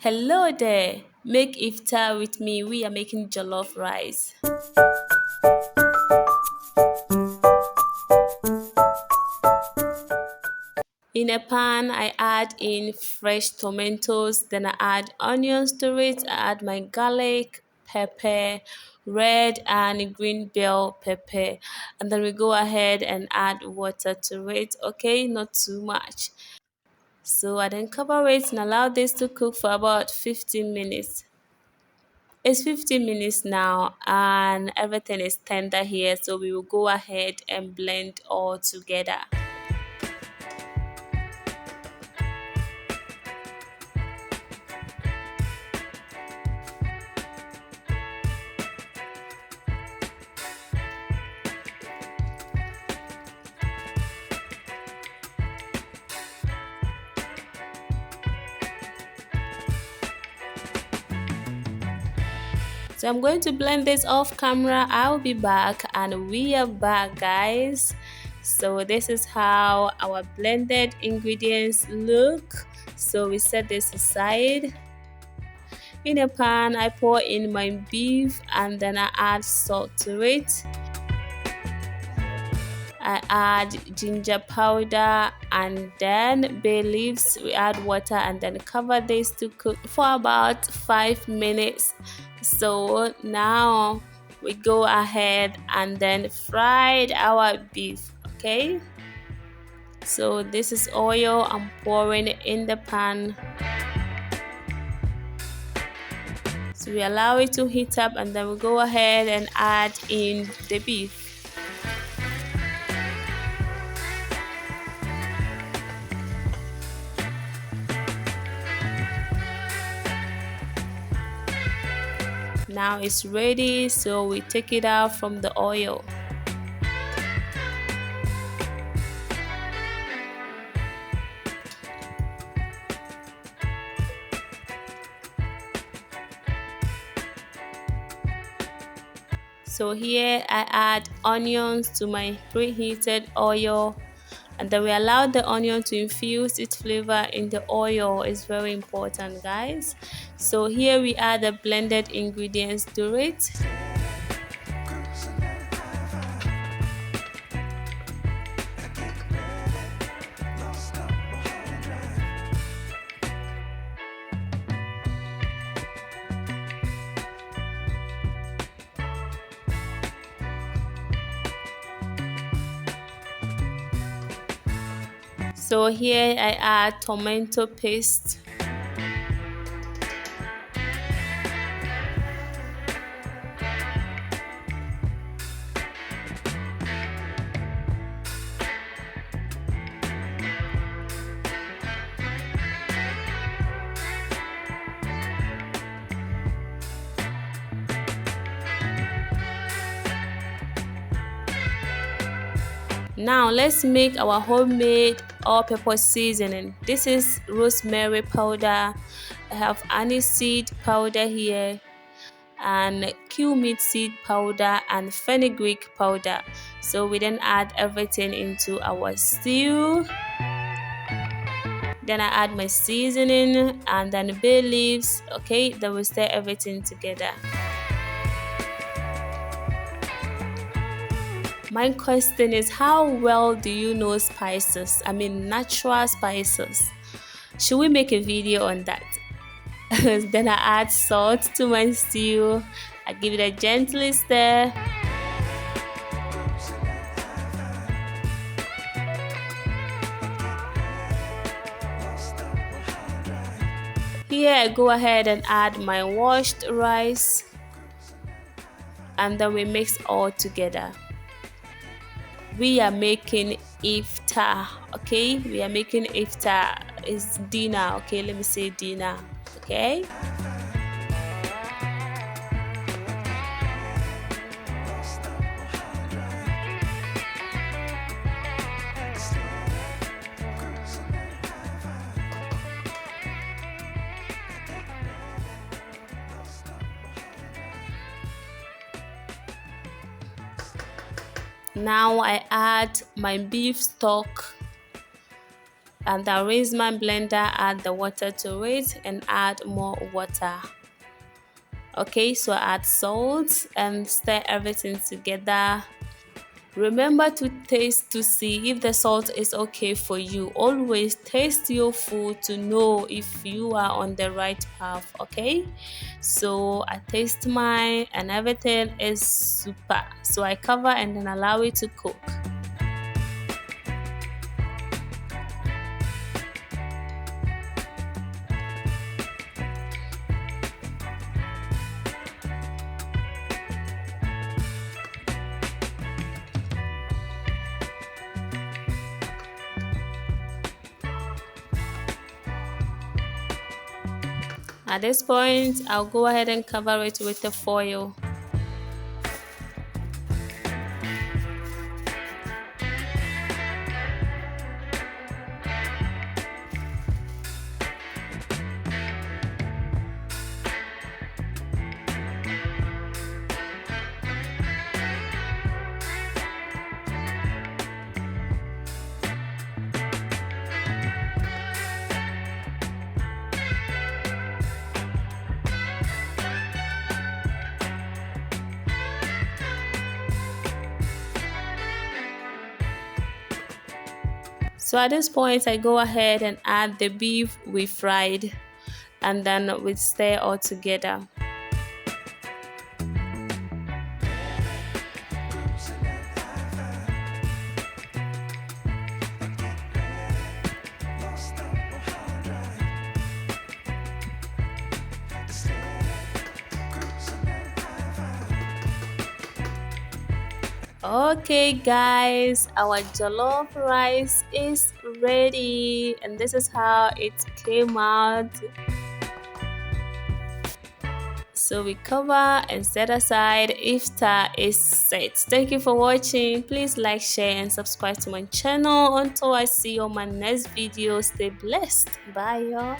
Hello there. Make iftar with me. We are making jollof rice. In a pan, I add in fresh tomatoes, then I add onions to it. I add my garlic, pepper, red and green bell pepper, and then we go ahead and add water to it. Okay, not too much. So I then cover it and allow this to cook for about 15 minutes. It's 15 minutes now and everything is tender here, so we will go ahead and blend all together. So I'm going to blend this off camera. I'll be back and we are back, guys. So this is how our blended ingredients look. So we set this aside. In a pan, I pour in my beef and then I add salt to it. I add ginger powder and then bay leaves. We add water and then cover this to cook for about 5 minutes. So now we go ahead and then fried our beef. Okay, so this is oil I'm pouring in the pan. So we allow it to heat up and then we go ahead and add in the beef. Now it's ready, so we take it out from the oil. So here I add onions to my preheated oil and then we allow the onion to infuse its flavor in the oil. Is very important, guys. So here we add the blended ingredients to it. So here I add tomato paste. Now let's make our homemade all-purpose seasoning. This is rosemary powder. I have anise seed powder here and cumin seed powder and fenugreek powder. So we then add everything into our stew. Then I add my seasoning and then bay leaves. Okay, then we stir everything together. My question is, how well do you know spices? I mean, natural spices. Should we make a video on that? Then I add salt to my stew. I give it a gentle stir. Here I go ahead and add my washed rice. And then we mix all together. We are making iftar. Okay, we are making iftar. It's dinner. Okay, let me say dinner. Okay. Now I add my beef stock And then rinse my blender, add the water to it and add more water. Okay, so add salt and stir everything together. Remember to taste to see if the salt is okay for you. Always taste your food to know if you are on the right path, okay? So I taste mine and everything is super. So I cover and then allow it to cook. At this point, I'll go ahead and cover it with the foil. So at this point, I go ahead and add the beef we fried and then we stir all together. Okay guys, our jollof rice is ready and this is how it came out. So we cover and set aside. Iftar is set. Thank you for watching. Please like, share and subscribe to my channel. Until I see you on my next video, stay blessed. Bye y'all.